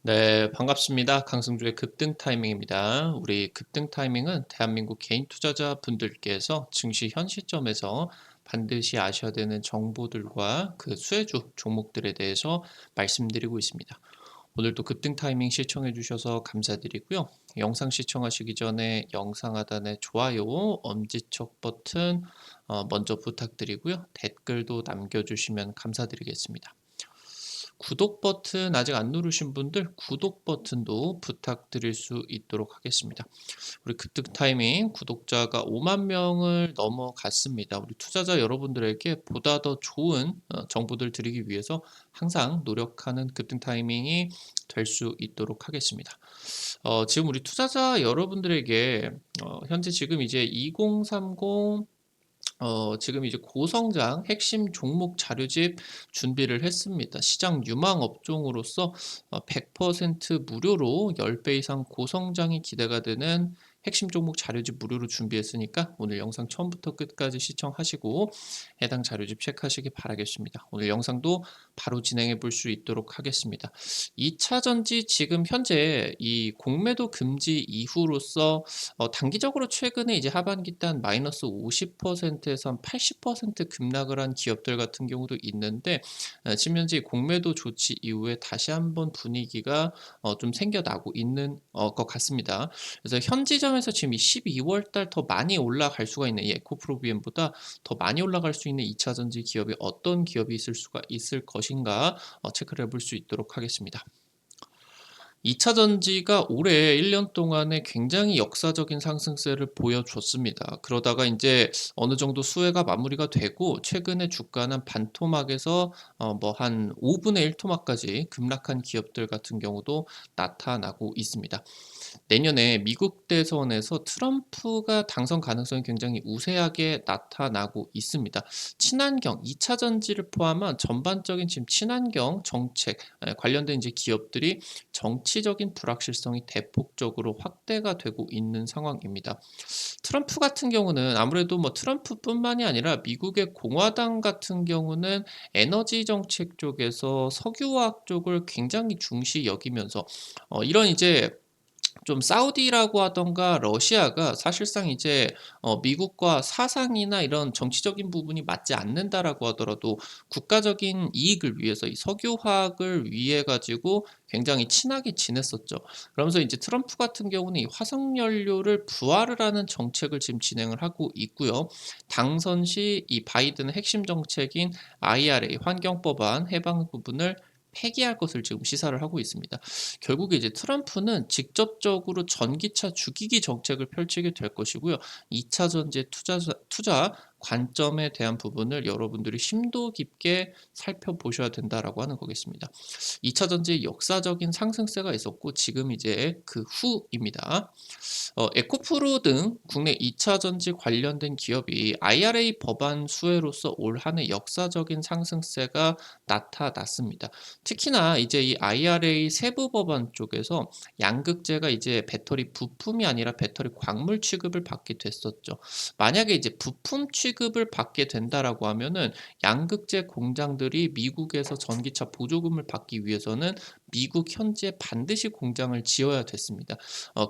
네, 반갑습니다. 강승주의 급등 타이밍입니다. 우리 급등 타이밍은 대한민국 개인 투자자 분들께서 증시 현 시점에서 반드시 아셔야 되는 정보들과 그 수혜주 종목들에 대해서 말씀드리고 있습니다. 오늘도 급등 타이밍 시청해 주셔서 감사드리고요. 영상 시청하시기 전에 영상 하단에 좋아요, 엄지척 버튼 먼저 부탁드리고요. 댓글도 남겨주시면 감사드리겠습니다. 구독 버튼 아직 안 누르신 분들 구독 버튼도 부탁드릴 수 있도록 하겠습니다. 우리 급등 타이밍 구독자가 5만 명을 넘어갔습니다. 우리 투자자 여러분들에게 보다 더 좋은 정보들 드리기 위해서 항상 노력하는 급등 타이밍이 될 수 있도록 하겠습니다. 지금 우리 투자자 여러분들에게 현재 지금 이제 2030 지금 이제 고성장 핵심 종목 자료집 준비를 했습니다. 시장 유망 업종으로서 100% 무료로 10배 이상 고성장이 기대가 되는 핵심 종목 자료집 무료로 준비했으니까 오늘 영상 처음부터 끝까지 시청하시고 해당 자료집 체크하시기 바라겠습니다. 오늘 영상도 바로 진행해 볼 수 있도록 하겠습니다. 2차 전지 지금 현재 이 공매도 금지 이후로서 단기적으로 최근에 이제 하반기 때 한 마이너스 50%에서 한 80% 급락을 한 기업들 같은 경우도 있는데 지금 현재 공매도 조치 이후에 다시 한번 분위기가 좀 생겨나고 있는 것 같습니다. 그래서 현 지점에서 지금 이 12월 달 더 많이 올라갈 수가 있는 이 에코프로비엠보다 더 많이 올라갈 수 있는 2차 전지 기업이 어떤 기업이 있을 것인가 체크를 해볼 수 있도록 하겠습니다. 2차 전지가 올해 1년 동안에 굉장히 역사적인 상승세를 보여줬습니다. 그러다가 이제 어느 정도 수혜가 마무리가 되고 최근에 주가는 반토막에서 뭐 한 5분의 1 토막까지 급락한 기업들 같은 경우도 나타나고 있습니다. 내년에 미국 대선에서 트럼프가 당선 가능성이 굉장히 우세하게 나타나고 있습니다. 친환경, 2차 전지를 포함한 전반적인 지금 친환경 정책 관련된 이제 기업들이 정치적인 불확실성이 대폭적으로 확대가 되고 있는 상황입니다. 트럼프 같은 경우는 아무래도 뭐 트럼프뿐만이 아니라 미국의 공화당 같은 경우는 에너지 정책 쪽에서 석유화학 쪽을 굉장히 중시 여기면서 이런 이제 좀 사우디라고 하던가 러시아가 사실상 이제 미국과 사상이나 이런 정치적인 부분이 맞지 않는다라고 하더라도 국가적인 이익을 위해서 이 석유화학을 위해 가지고 굉장히 친하게 지냈었죠. 그러면서 이제 트럼프 같은 경우는 이 화석연료를 부활을 하는 정책을 지금 진행을 하고 있고요. 당선 시 이 바이든의 핵심 정책인 IRA 환경법안 해방 부분을 폐기할 것을 지금 시사를 하고 있습니다. 결국에 이제 트럼프는 직접적으로 전기차 죽이기 정책을 펼치게 될 것이고요. 2차 전지의 투자 관점에 대한 부분을 여러분들이 심도 깊게 살펴보셔야 된다라고 하는 거겠습니다. 2차 전지의 역사적인 상승세가 있었고 지금 이제 그 후입니다. 에코프로 등 국내 2차 전지 관련된 기업이 IRA 법안 수혜로서 올 한 해 역사적인 상승세가 나타났습니다. 특히나 이제 이 IRA 세부 법안 쪽에서 양극재가 이제 배터리 부품이 아니라 배터리 광물 취급을 받게 됐었죠. 만약에 이제 부품 취급을 받게 된다라고 하면은 양극재 공장들이 미국에서 전기차 보조금을 받기 위해서는 미국 현지에 반드시 공장을 지어야 됐습니다.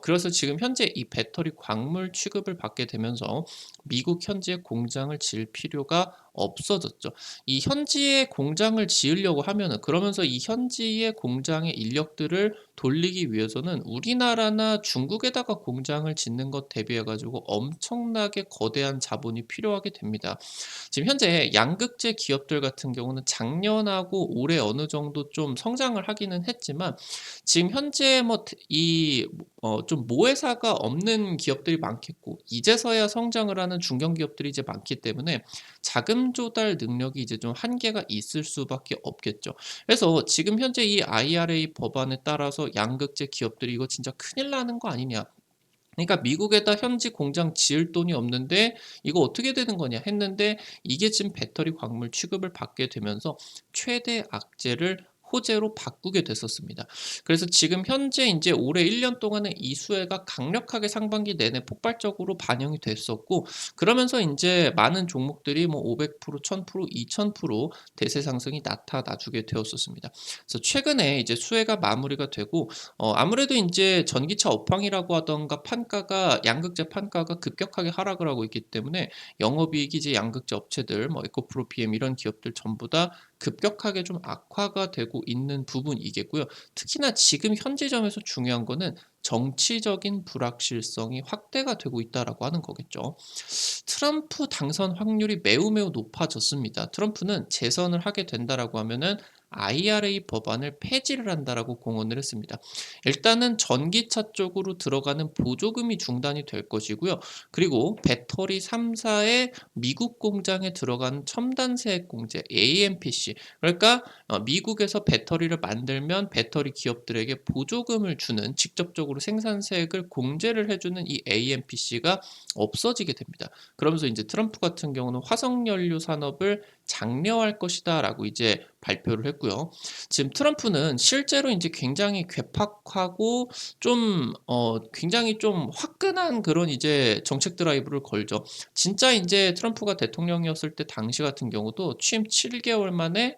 그래서 지금 현재 이 배터리 광물 취급을 받게 되면서 미국 현지에 공장을 지을 필요가 없어졌죠. 이 현지에 공장을 지으려고 하면은 그러면서 이 현지의 공장의 인력들을 돌리기 위해서는 우리나라나 중국에다가 공장을 짓는 것 대비해 가지고 엄청나게 거대한 자본이 필요하게 됩니다. 지금 현재 양극재 기업들 같은 경우는 작년하고 올해 어느 정도 좀 성장을 하기는 했지만 지금 현재 뭐 이 좀 모회사가 없는 기업들이 많겠고 이제서야 성장을 하는 중견 기업들이 이제 많기 때문에 자금 조달 능력이 이제 좀 한계가 있을 수밖에 없겠죠. 그래서 지금 현재 이 IRA 법안에 따라서 양극재 기업들이 이거 진짜 큰일 나는 거 아니냐. 그러니까 미국에다 현지 공장 지을 돈이 없는데 이거 어떻게 되는 거냐 했는데 이게 지금 배터리 광물 취급을 받게 되면서 최대 악재를 호재로 바꾸게 됐었습니다. 그래서 지금 현재 이제 올해 1년 동안에 이 수혜가 강력하게 상반기 내내 폭발적으로 반영이 됐었고, 그러면서 이제 많은 종목들이 뭐 500%, 1000%, 2000% 대세 상승이 나타나 주게 되었었습니다. 그래서 최근에 이제 수혜가 마무리가 되고, 아무래도 이제 전기차 업황이라고 하던가 판가가 양극재 판가가 급격하게 하락을 하고 있기 때문에 영업이익이 이제 양극재 업체들 뭐 에코프로 PM 이런 기업들 전부 다 급격하게 좀 악화가 되고 있는 부분이겠고요. 특히나 지금 현지점에서 중요한 거는 정치적인 불확실성이 확대가 되고 있다라고 하는 거겠죠. 트럼프 당선 확률이 매우 매우 높아졌습니다. 트럼프는 재선을 하게 된다라고 하면은 IRA 법안을 폐지를 한다라고 공언을 했습니다. 일단은 전기차 쪽으로 들어가는 보조금이 중단이 될 것이고요. 그리고 배터리 3사의 미국 공장에 들어가는 첨단 세액 공제 AMPC, 그러니까 미국에서 배터리를 만들면 배터리 기업들에게 보조금을 주는, 직접적으로 생산세액을 공제를 해주는 이 AMPC가 없어지게 됩니다. 그러면서 이제 트럼프 같은 경우는 화석연료 산업을 장려할 것이다라고 이제 발표를 했고요. 지금 트럼프는 실제로 이제 굉장히 괴팍하고 좀 굉장히 좀 화끈한 그런 이제 정책 드라이브를 걸죠. 진짜 이제 트럼프가 대통령이었을 때 당시 같은 경우도 취임 7개월 만에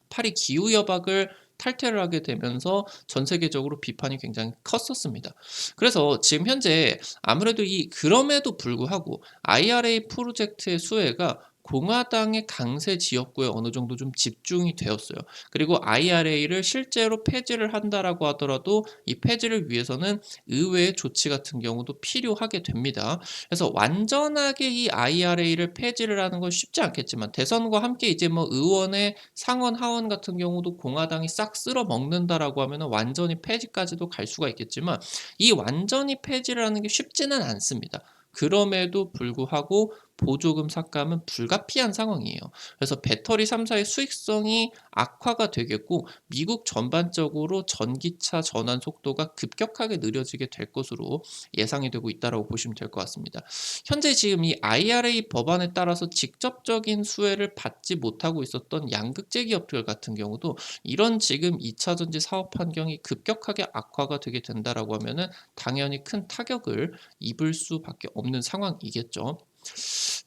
파리 기후 협약을 탈퇴를 하게 되면서 전 세계적으로 비판이 굉장히 컸었습니다. 그래서 지금 현재 아무래도 그럼에도 불구하고 IRA 프로젝트의 수혜가 공화당의 강세 지역구에 어느 정도 좀 집중이 되었어요. 그리고 IRA를 실제로 폐지를 한다라고 하더라도 이 폐지를 위해서는 의회의 조치 같은 경우도 필요하게 됩니다. 그래서 완전하게 이 IRA를 폐지를 하는 건 쉽지 않겠지만, 대선과 함께 이제 뭐 의원의 상원 하원 같은 경우도 공화당이 싹 쓸어 먹는다라고 하면은 완전히 폐지까지도 갈 수가 있겠지만, 이 완전히 폐지를 하는 게 쉽지는 않습니다. 그럼에도 불구하고 보조금 삭감은 불가피한 상황이에요. 그래서 배터리 3사의 수익성이 악화가 되겠고, 미국 전반적으로 전기차 전환 속도가 급격하게 느려지게 될 것으로 예상이 되고 있다라고 보시면 될 것 같습니다. 현재 지금 이 IRA 법안에 따라서 직접적인 수혜를 받지 못하고 있었던 양극재 기업들 같은 경우도 이런 지금 2차 전지 사업 환경이 급격하게 악화가 되게 된다라고 하면은 당연히 큰 타격을 입을 수밖에 없는 상황이겠죠.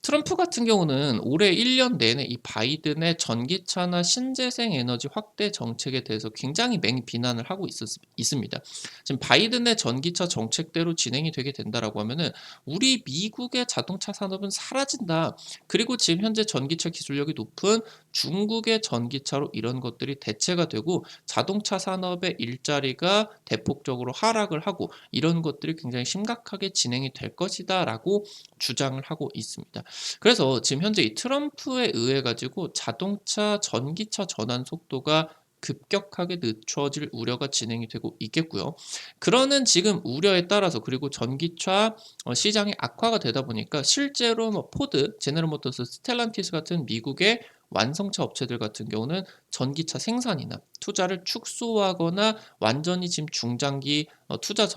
트럼프 같은 경우는 올해 1년 내내 이 바이든의 전기차나 신재생 에너지 확대 정책에 대해서 굉장히 맹비난을 하고 있습니다. 지금 바이든의 전기차 정책대로 진행이 되게 된다라고 하면은 우리 미국의 자동차 산업은 사라진다. 그리고 지금 현재 전기차 기술력이 높은 중국의 전기차로 이런 것들이 대체가 되고 자동차 산업의 일자리가 대폭적으로 하락을 하고 이런 것들이 굉장히 심각하게 진행이 될 것이다라고 주장을 하고 있습니다. 그래서 지금 현재 이 트럼프에 의해 가지고 자동차, 전기차 전환 속도가 급격하게 늦춰질 우려가 진행이 되고 있겠고요. 그러는 지금 우려에 따라서, 그리고 전기차 시장이 악화가 되다 보니까 실제로 뭐 포드, 제너럴 모터스, 스텔란티스 같은 미국의 완성차 업체들 같은 경우는 전기차 생산이나 투자를 축소하거나 완전히 지금 중장기 투자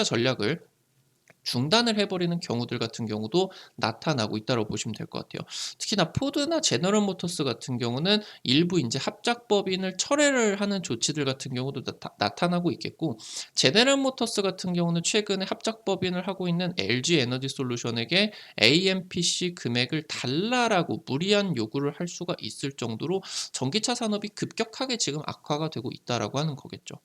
전략을 중단을 해버리는 경우들 같은 경우도 나타나고 있다고 보시면 될 것 같아요. 특히나 포드나 제너럴 모터스 같은 경우는 일부 이제 합작법인을 철회를 하는 조치들 같은 경우도 나타나고 있겠고, 제너럴 모터스 같은 경우는 최근에 합작법인을 하고 있는 LG 에너지 솔루션에게 AMPC 금액을 달라라고 무리한 요구를 할 수가 있을 정도로 전기차 산업이 급격하게 지금 악화가 되고 있다라고 하는 거겠죠.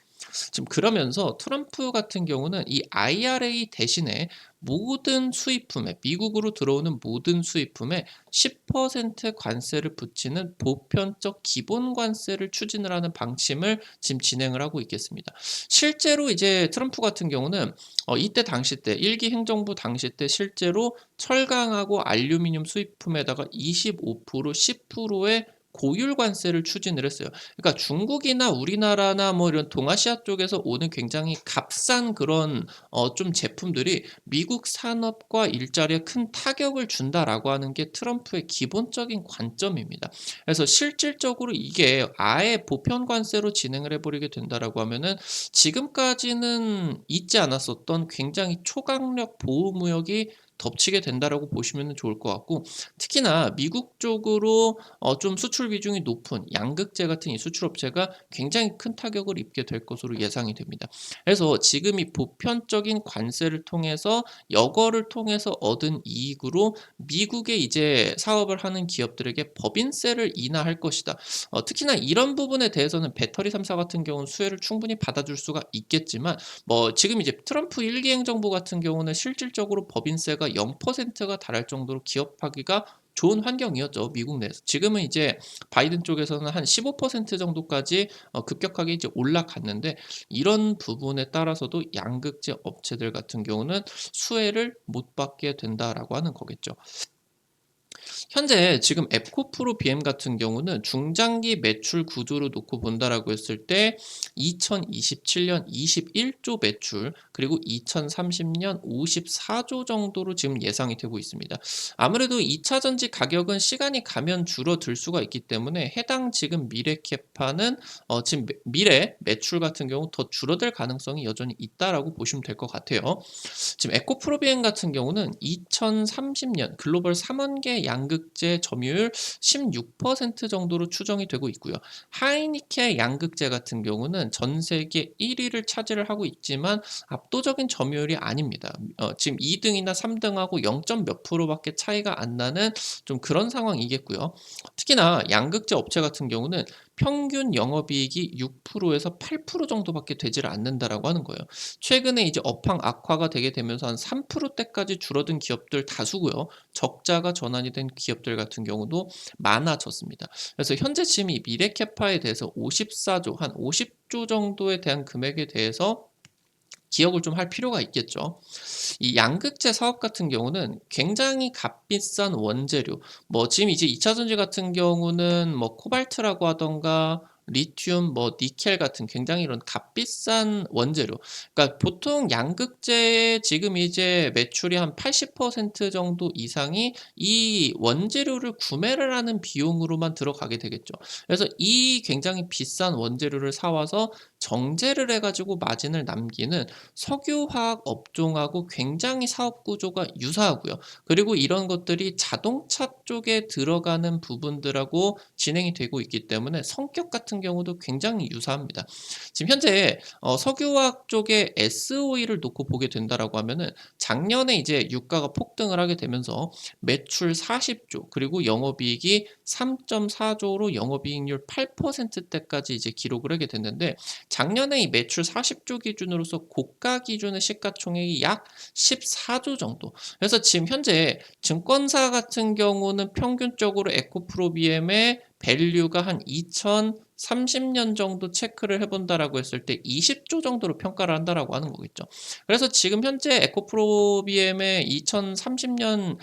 지금 그러면서 트럼프 같은 경우는 이 IRA 대신에 모든 수입품에, 미국으로 들어오는 모든 수입품에 10% 관세를 붙이는 보편적 기본 관세를 추진을 하는 방침을 지금 진행을 하고 있겠습니다. 실제로 이제 트럼프 같은 경우는 이때 당시 때 1기 행정부 당시 때 실제로 철강하고 알루미늄 수입품에다가 25%, 10%의 고율 관세를 추진을 했어요. 그러니까 중국이나 우리나라나 뭐 이런 동아시아 쪽에서 오는 굉장히 값싼 그런 좀 제품들이 미국 산업과 일자리에 큰 타격을 준다라고 하는 게 트럼프의 기본적인 관점입니다. 그래서 실질적으로 이게 아예 보편 관세로 진행을 해버리게 된다라고 하면은 지금까지는 있지 않았었던 굉장히 초강력 보호무역이 덮치게 된다라고 보시면 좋을 것 같고, 특히나 미국 쪽으로 좀 수출 비중이 높은 양극재 같은 이 수출업체가 굉장히 큰 타격을 입게 될 것으로 예상이 됩니다. 그래서 지금 이 보편적인 관세를 통해서 여거를 통해서 얻은 이익으로 미국에 이제 사업을 하는 기업들에게 법인세를 인하할 것이다. 특히나 이런 부분에 대해서는 배터리 3사 같은 경우는 수혜를 충분히 받아줄 수가 있겠지만, 뭐 지금 이제 트럼프 1기 행정부 같은 경우는 실질적으로 법인세가 0%가 달할 정도로 기업하기가 좋은 환경이었죠, 미국 내에서. 지금은 이제 바이든 쪽에서는 한 15% 정도까지 급격하게 이제 올라갔는데, 이런 부분에 따라서도 양극재 업체들 같은 경우는 수혜를 못 받게 된다라고 하는 거겠죠. 현재 지금 에코프로 BM 같은 경우는 중장기 매출 구조로 놓고 본다라고 했을 때 2027년 21조 매출, 그리고 2030년 54조 정도로 지금 예상이 되고 있습니다. 아무래도 2차 전지 가격은 시간이 가면 줄어들 수가 있기 때문에 해당 지금 미래 캐파는 지금 미래 매출 같은 경우 더 줄어들 가능성이 여전히 있다라고 보시면 될 것 같아요. 지금 에코프로비엔 같은 경우는 2030년 글로벌 3원계 양극재 점유율 16% 정도로 추정이 되고 있고요. 하이니케 양극재 같은 경우는 전 세계 1위를 차지를 하고 있지만 압도적인 점유율이 아닙니다. 지금 2등이나 3등하고 0. 몇 프로밖에 차이가 안 나는 좀 그런 상황이겠고요. 특히나 양극재 업체 같은 경우는 평균 영업이익이 6%에서 8% 정도밖에 되질 않는다라고 하는 거예요. 최근에 이제 업황 악화가 되게 되면서 한 3%대까지 줄어든 기업들 다수고요. 적자가 전환이 된 기업들 같은 경우도 많아졌습니다. 그래서 현재 지금 이 미래 캐파에 대해서 54조, 한 50조 정도에 대한 금액에 대해서 기억을 좀 할 필요가 있겠죠. 이 양극재 사업 같은 경우는 굉장히 값비싼 원재료, 뭐 지금 이제 2차 전지 같은 경우는 뭐 코발트라고 하던가 리튬, 뭐 니켈 같은 굉장히 이런 값비싼 원재료. 그러니까 보통 양극재의 지금 이제 매출이 한 80% 정도 이상이 이 원재료를 구매를 하는 비용으로만 들어가게 되겠죠. 그래서 이 굉장히 비싼 원재료를 사와서 정제를 해가지고 마진을 남기는 석유화학 업종하고 굉장히 사업 구조가 유사하고요. 그리고 이런 것들이 자동차 쪽에 들어가는 부분들하고 진행이 되고 있기 때문에 성격 같은 경우도 굉장히 유사합니다. 지금 현재 석유화학 쪽에 SOE를 놓고 보게 된다라고 하면은 작년에 이제 유가가 폭등을 하게 되면서 매출 40조, 그리고 영업이익이 3.4조로 영업이익률 8%대까지 이제 기록을 하게 됐는데, 작년에 이 매출 40조 기준으로서 고가 기준의 시가총액이 약 14조 정도. 그래서 지금 현재 증권사 같은 경우는 평균적으로 에코프로비엠의 밸류가 한 2030년 정도 체크를 해본다라고 했을 때 20조 정도로 평가를 한다라고 하는 거겠죠. 그래서 지금 현재 에코프로비엠의 2030년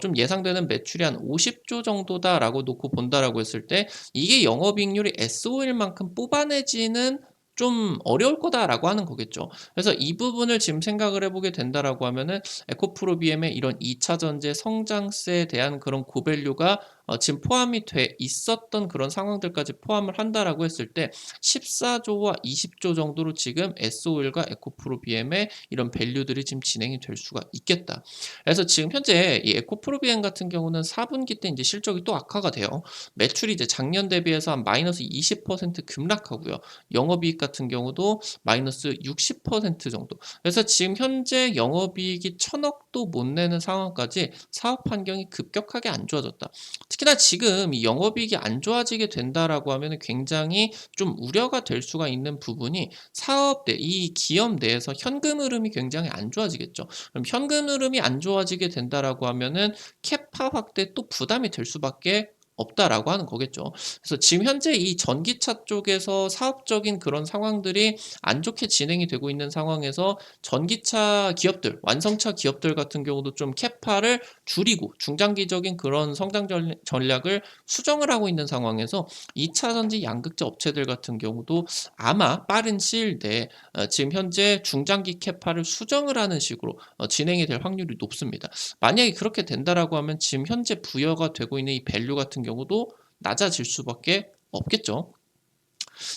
좀 예상되는 매출이 한 50조 정도다라고 놓고 본다라고 했을 때, 이게 영업이익률이 SO일만큼 뽑아내지는 좀 어려울 거다라고 하는 거겠죠. 그래서 이 부분을 지금 생각을 해보게 된다라고 하면은 에코프로비엠의 이런 2차 전지 성장세에 대한 그런 고밸류가 지금 포함이 돼 있었던 그런 상황들까지 포함을 한다라고 했을 때 14조와 20조 정도로 지금 SO일과 에코프로비엠의 이런 밸류들이 지금 진행이 될 수가 있겠다. 그래서 지금 현재 이 에코프로비엠 같은 경우는 4분기 때 이제 실적이 또 악화가 돼요. 매출이 이제 작년 대비해서 한 마이너스 20% 급락하고요. 영업이익 같은 경우도 마이너스 60% 정도. 그래서 지금 현재 영업이익이 1,000억도 못 내는 상황까지 사업 환경이 급격하게 안 좋아졌다. 특히나 지금 이 영업이익이 안 좋아지게 된다라고 하면 굉장히 좀 우려가 될 수가 있는 부분이, 사업 내, 이 기업 내에서 현금 흐름이 굉장히 안 좋아지겠죠. 그럼 현금 흐름이 안 좋아지게 된다라고 하면은 캐파 확대 또 부담이 될 수밖에 없다라고 하는 거겠죠. 그래서 지금 현재 이 전기차 쪽에서 사업적인 그런 상황들이 안 좋게 진행이 되고 있는 상황에서 전기차 기업들, 완성차 기업들 같은 경우도 좀 캐파를 줄이고 중장기적인 그런 성장 전략을 수정을 하고 있는 상황에서 2차 전지 양극재 업체들 같은 경우도 아마 빠른 시일 내에 지금 현재 중장기 캐파를 수정을 하는 식으로 진행이 될 확률이 높습니다. 만약에 그렇게 된다라고 하면 지금 현재 부여가 되고 있는 이 밸류 같은 경우도 낮아질 수밖에 없겠죠.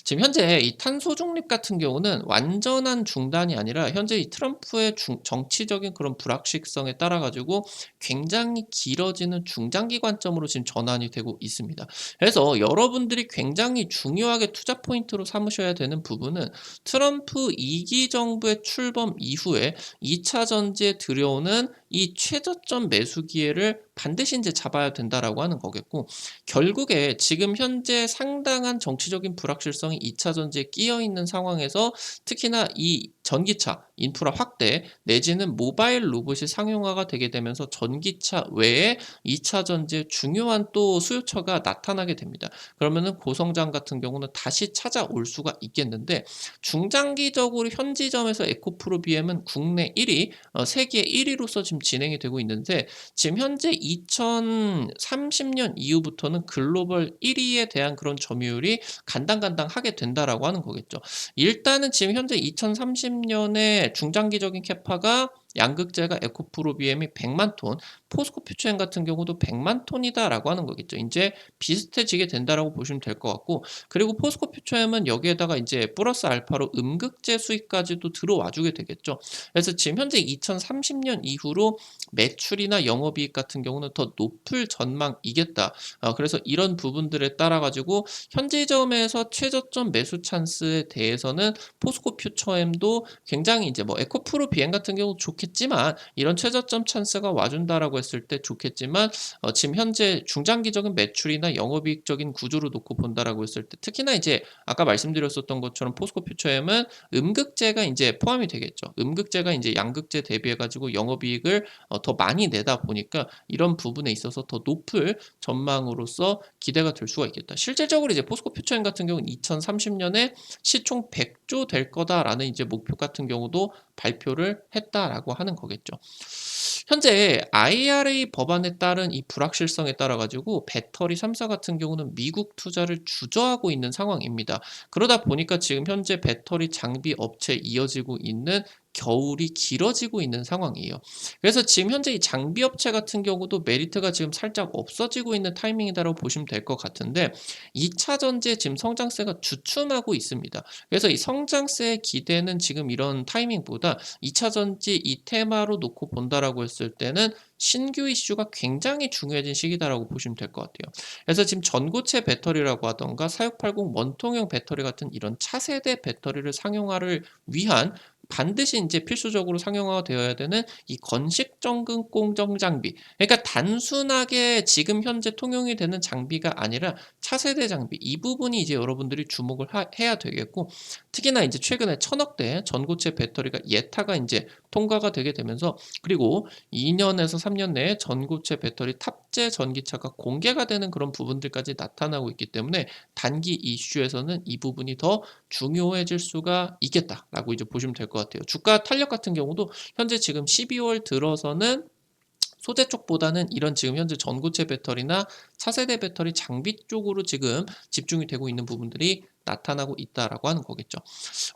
지금 현재 이 탄소 중립 같은 경우는 완전한 중단이 아니라 현재 이 트럼프의 정치적인 그런 불확실성에 따라 가지고 굉장히 길어지는 중장기 관점으로 지금 전환이 되고 있습니다. 그래서 여러분들이 굉장히 중요하게 투자 포인트로 삼으셔야 되는 부분은 트럼프 2기 정부의 출범 이후에 2차 전지에 들여오는 이 최저점 매수 기회를 반드시 인제 잡아야 된다라고 하는 거겠고, 결국에 지금 현재 상당한 정치적인 불확실성이 2차 전지에 끼어 있는 상황에서 특히나 이 전기차 인프라 확대 내지는 모바일 로봇이 상용화가 되게 되면서 전기차 외에 2차 전지에 중요한 또 수요처가 나타나게 됩니다. 그러면은 고성장 같은 경우는 다시 찾아올 수가 있겠는데, 중장기적으로 현 지점에서 에코프로 BM은 국내 1위, 세계 1위로서 지금 진행이 되고 있는데, 지금 현재 2030년 이후부터는 글로벌 1위에 대한 그런 점유율이 간당간당하게 된다라고 하는 거겠죠. 일단은 지금 현재 2030년에 중장기적인 캐파가 양극재가 에코프로 BM이 100만 톤, 포스코 퓨처엠 같은 경우도 100만 톤이다라고 하는 거겠죠. 인제 비슷해지게 된다라고 보시면 될 것 같고, 그리고 포스코 퓨처엠은 여기에다가 인제 플러스 알파로 음극재 수익까지도 들어와 주게 되겠죠. 그래서 지금 현재 2030년 이후로 매출이나 영업이익 같은 경우는 더 높을 전망이겠다. 그래서 이런 부분들에 따라 가지고 현재 점에서 최저점 매수 찬스에 대해서는 포스코 퓨처엠도 굉장히 이제 뭐 에코프로 비행 같은 경우 좋겠지만, 이런 최저점 찬스가 와준다라고 했을 때 좋겠지만, 지금 현재 중장기적인 매출이나 영업이익적인 구조로 놓고 본다라고 했을 때, 특히나 이제 아까 말씀드렸었던 것처럼 포스코 퓨처엠은 음극재가 인제 포함이 되겠죠. 음극재가 인제 양극재 대비해 가지고 영업이익을 더 많이 내다 보니까 이런 부분에 있어서 더 높을 전망으로서 기대가 될 수가 있겠다. 실질적으로 이제 포스코 퓨처엠 같은 경우는 2030년에 시총 100조 될 거다라는 이제 목표 같은 경우도 발표를 했다라고 하는 거겠죠. 현재 IRA 법안에 따른 이 불확실성에 따라 가지고 배터리 3사 같은 경우는 미국 투자를 주저하고 있는 상황입니다. 그러다 보니까 지금 현재 배터리 장비 업체에 이어지고 있는 겨울이 길어지고 있는 상황이에요. 그래서 지금 현재 이 장비 업체 같은 경우도 메리트가 지금 살짝 없어지고 있는 타이밍이다라고 보시면 될 것 같은데, 2차 전지의 지금 성장세가 주춤하고 있습니다. 그래서 이 성장세의 기대는 지금 이런 타이밍보다 2차 전지 이 테마로 놓고 본다라고 했을 때는 신규 이슈가 굉장히 중요해진 시기다라고 보시면 될 것 같아요. 그래서 지금 전고체 배터리라고 하던가 4680 원통형 배터리 같은 이런 차세대 배터리를 상용화를 위한 반드시 인제 필수적으로 상용화가 되어야 되는 이 건식 전극 공정 장비, 그러니까 단순하게 지금 현재 통용이 되는 장비가 아니라 차세대 장비, 이 부분이 이제 여러분들이 주목을 해야 되겠고, 특히나 인제 최근에 1,000억대 전고체 배터리가 예타가 인제 통과가 되게 되면서, 그리고 2 년에서 3년 내에 전고체 배터리 탑재 전기차가 공개가 되는 그런 부분들까지 나타나고 있기 때문에 단기 이슈에서는 이 부분이 더 중요해질 수가 있겠다라고 이제 보시면 될 것 같아요. 주가 탄력 같은 경우도 현재 지금 12월 들어서는 소재 쪽보다는 이런 지금 현재 전고체 배터리나 차세대 배터리 장비 쪽으로 지금 집중이 되고 있는 부분들이 나타나고 있다라고 하는 거겠죠.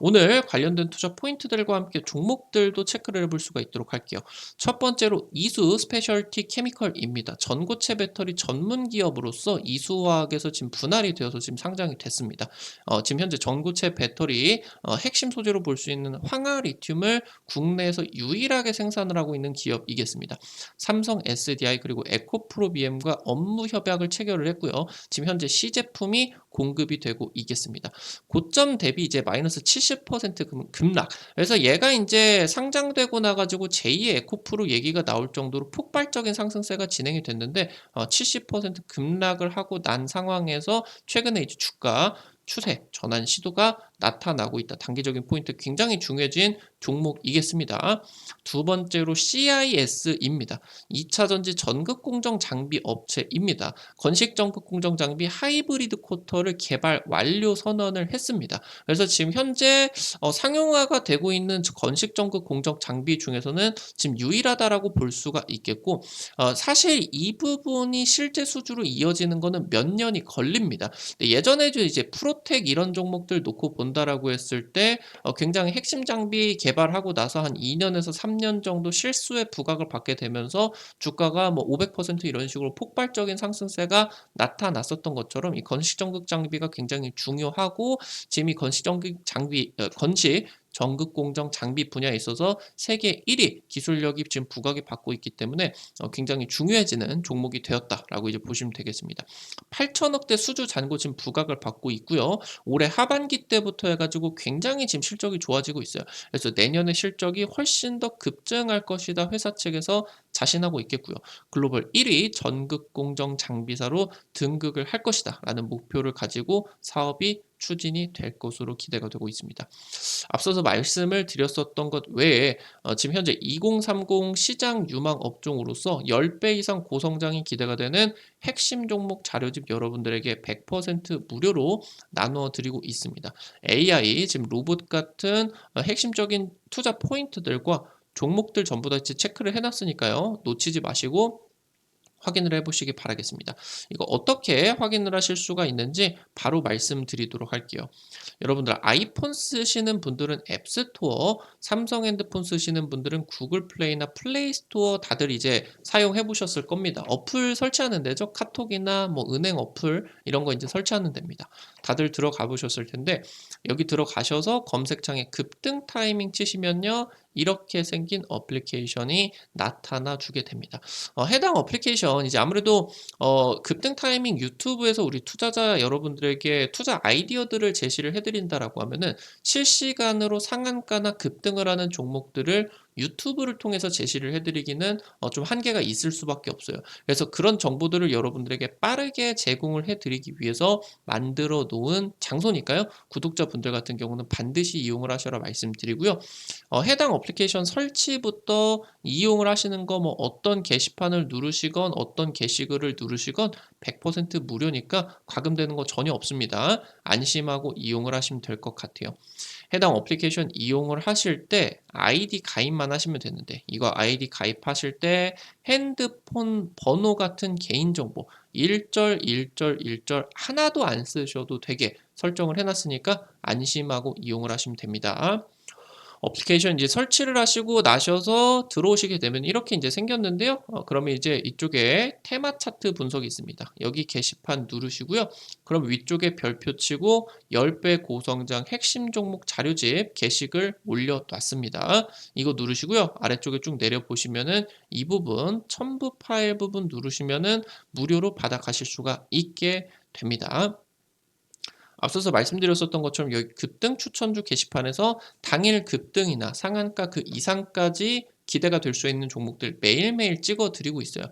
오늘 관련된 투자 포인트들과 함께 종목들도 체크를 해볼 수가 있도록 할게요. 첫 번째로 이수 스페셜티 케미컬입니다. 전고체 배터리 전문 기업으로서 이수화학에서 지금 분할이 되어서 지금 상장이 됐습니다. 지금 현재 전고체 배터리 핵심 소재로 볼 수 있는 황화 리튬을 국내에서 유일하게 생산을 하고 있는 기업이겠습니다. 삼성 SDI 그리고 에코프로 BM과 업무 협약을 체결을 했고요. 지금 현재 시제품이 공급이 되고 있겠습니다. 고점 대비 이제 마이너스 70% 급락. 그래서 얘가 인제 상장되고 나 가지고 제2의 에코프로 얘기가 나올 정도로 폭발적인 상승세가 진행이 됐는데, 70% 급락을 하고 난 상황에서 최근에 이제 주가 추세 전환 시도가 나타나고 있다. 단기적인 포인트 굉장히 중요해진 종목이겠습니다. 두 번째로 CIS입니다. 2차 전지 전극 공정 장비 업체입니다. 건식 전극 공정 장비 하이브리드 코터를 개발 완료 선언을 했습니다. 그래서 지금 현재 상용화가 되고 있는 건식 전극 공정 장비 중에서는 지금 유일하다라고 볼 수가 있겠고, 사실 이 부분이 실제 수주로 이어지는 거는 몇 년이 걸립니다. 근데 예전에도 이제 프로텍 이런 종목들 놓고 본다 본다라고 했을 때 굉장히 핵심 장비 개발하고 나서 한 2년에서 3년 정도 실수의 부각을 받게 되면서 주가가 뭐 500% 이런 식으로 폭발적인 상승세가 나타났었던 것처럼 이 건식 전극 장비가 굉장히 중요하고 지금 이 건식 전극 장비 건식 전극 공정 장비 분야에 있어서 세계 1위 기술력이 지금 부각이 받고 있기 때문에 굉장히 중요해지는 종목이 되었다라고 이제 보시면 되겠습니다. 8천억대 수주 잔고 지금 부각을 받고 있고요. 올해 하반기 때부터 해가지고 굉장히 지금 실적이 좋아지고 있어요. 그래서 내년에 실적이 훨씬 더 급증할 것이다 회사 측에서 자신하고 있겠고요. 글로벌 1위 전극 공정 장비사로 등극을 할 것이다 라는 목표를 가지고 사업이 추진이 될 것으로 기대가 되고 있습니다. 앞서서 말씀을 드렸었던 것 외에 지금 현재 2030 시장 유망 업종으로서 10배 이상 고성장이 기대가 되는 핵심 종목 자료집 여러분들에게 100% 무료로 나누어 드리고 있습니다. AI, 지금 로봇 같은 핵심적인 투자 포인트들과 종목들 전부 다 체크를 해놨으니까요. 놓치지 마시고 확인을 해보시기 바라겠습니다. 이거 어떻게 확인을 하실 수가 있는지 바로 말씀드리도록 할게요. 여러분들 아이폰 쓰시는 분들은 앱스토어, 삼성 핸드폰 쓰시는 분들은 구글 플레이나 플레이 스토어 다들 이제 사용해 보셨을 겁니다. 어플 설치하는 데죠. 카톡이나 뭐 은행 어플 이런 거 이제 설치하는 데입니다. 다들 들어가 보셨을 텐데 여기 들어가셔서 검색창에 급등 타이밍 치시면요. 이렇게 생긴 어플리케이션이 나타나 주게 됩니다. 해당 어플리케이션 이제 아무래도 급등 타이밍 유튜브에서 우리 투자자 여러분들에게 투자 아이디어들을 제시를 해드린다라고 하면은 실시간으로 상한가나 급등을 하는 종목들을 유튜브를 통해서 제시를 해드리기는 좀 한계가 있을 수밖에 없어요. 그래서 그런 정보들을 여러분들에게 빠르게 제공을 해드리기 위해서 만들어 놓은 장소니까요. 구독자분들 같은 경우는 반드시 이용을 하셔라 말씀드리고요. 해당 어플리케이션 설치부터 이용을 하시는 거 뭐 어떤 게시판을 누르시건 어떤 게시글을 누르시건 100% 무료니까 과금되는 거 전혀 없습니다. 안심하고 이용을 하시면 될 것 같아요. 해당 어플리케이션 이용을 하실 때 아이디 가입만 하시면 되는데 이거 아이디 가입하실 때 핸드폰 번호 같은 개인정보 1절 1절 1절 하나도 안 쓰셔도 되게 설정을 해놨으니까 안심하고 이용을 하시면 됩니다. 어플리케이션 이제 설치를 하시고 나셔서 들어오시게 되면 이렇게 이제 생겼는데요. 그러면 이제 이쪽에 테마 차트 분석이 있습니다. 여기 게시판 누르시고요. 그럼 위쪽에 별표 치고 10배 고성장 핵심 종목 자료집 게시글 올려놨습니다. 이거 누르시고요. 아래쪽에 쭉 내려보시면은 이 부분 첨부 파일 부분 누르시면은 무료로 받아가실 수가 있게 됩니다. 앞서서 말씀드렸었던 것처럼 여기 급등 추천주 게시판에서 당일 급등이나 상한가 그 이상까지 기대가 될 수 있는 종목들 매일매일 찍어 드리고 있어요.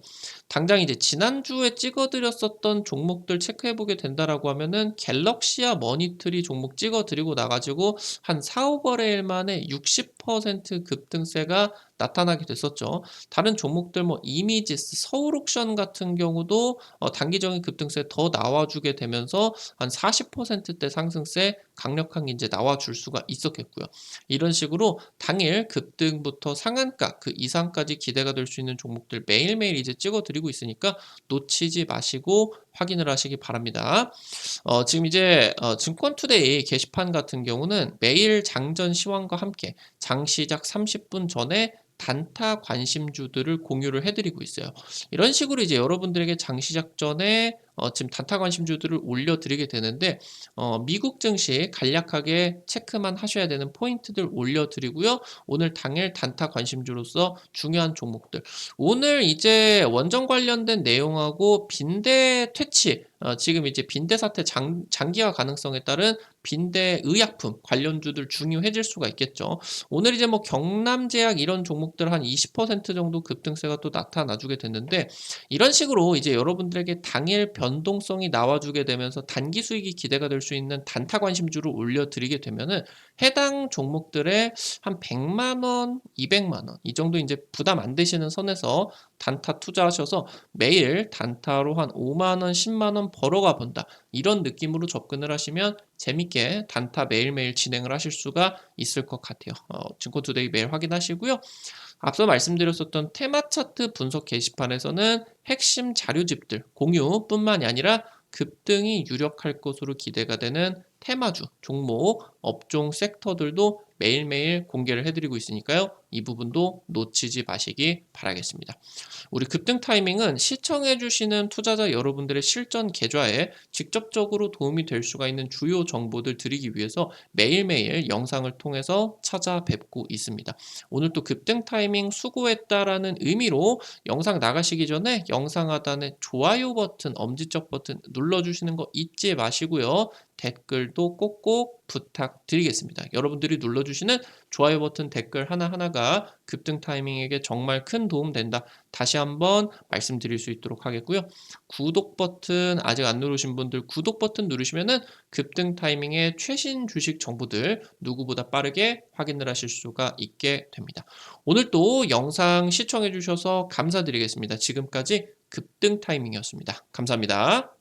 당장 이제 지난주에 찍어 드렸었던 종목들 체크해 보게 된다라고 하면은 갤럭시아 머니트리 종목 찍어 드리고 나가지고 한 4, 5거래일 만에 60% 급등세가 나타나게 됐었죠. 다른 종목들 뭐 이미지스, 서울옥션 같은 경우도 단기적인 급등세 더 나와주게 되면서 한 40%대 상승세 강력한 게 이제 나와줄 수가 있었겠고요. 이런 식으로 당일 급등부터 상한가 그 이상까지 기대가 될 수 있는 종목들 매일매일 이제 찍어드리고 있으니까 놓치지 마시고 확인을 하시기 바랍니다. 지금 이제 증권투데이 게시판 같은 경우는 매일 장전 시황과 함께 장 시작 30분 전에 단타 관심주들을 공유를 해드리고 있어요. 이런 식으로 이제 여러분들에게 장 시작 전에 지금 단타 관심주들을 올려드리게 되는데 미국 증시 간략하게 체크만 하셔야 되는 포인트들 올려드리고요. 오늘 당일 단타 관심주로서 중요한 종목들 오늘 이제 원전 관련된 내용하고 빈대 퇴치 지금 이제 빈대 사태 장기화 가능성에 따른 빈대 의약품 관련주들 중요해질 수가 있겠죠. 오늘 이제 뭐 경남제약 이런 종목들 한 20% 정도 급등세가 또 나타나주게 됐는데 이런 식으로 이제 여러분들에게 당일 변동성이 나와주게 되면서 단기 수익이 기대가 될 수 있는 단타 관심주를 올려드리게 되면은 해당 종목들의 한 100만 원, 200만 원 이 정도 이제 부담 안 되시는 선에서 단타 투자하셔서 매일 단타로 한 5만 원, 10만 원 벌어가 본다. 이런 느낌으로 접근을 하시면 재밌게 단타 매일매일 진행을 하실 수가 있을 것 같아요. 증권투데이 매일 확인하시고요. 앞서 말씀드렸었던 테마 차트 분석 게시판에서는 핵심 자료집들 공유뿐만이 아니라 급등이 유력할 것으로 기대가 되는 테마주 종목 업종 섹터들도 매일매일 공개를 해드리고 있으니까요. 이 부분도 놓치지 마시기 바라겠습니다. 우리 급등 타이밍은 시청해주시는 투자자 여러분들의 실전 계좌에 직접적으로 도움이 될 수가 있는 주요 정보들 드리기 위해서 매일매일 영상을 통해서 찾아뵙고 있습니다. 오늘 또 급등 타이밍 수고했다라는 의미로 영상 나가시기 전에 영상 하단에 좋아요 버튼, 엄지척 버튼 눌러주시는 거 잊지 마시고요. 댓글도 꼭꼭 부탁드리겠습니다. 여러분들이 눌러주시는 좋아요 버튼, 댓글 하나하나가 급등 타이밍에게 정말 큰 도움 된다. 다시 한번 말씀드릴 수 있도록 하겠고요. 구독 버튼 아직 안 누르신 분들 구독 버튼 누르시면은 급등 타이밍의 최신 주식 정보들 누구보다 빠르게 확인을 하실 수가 있게 됩니다. 오늘 또 영상 시청해 주셔서 감사드리겠습니다. 지금까지 급등 타이밍이었습니다. 감사합니다.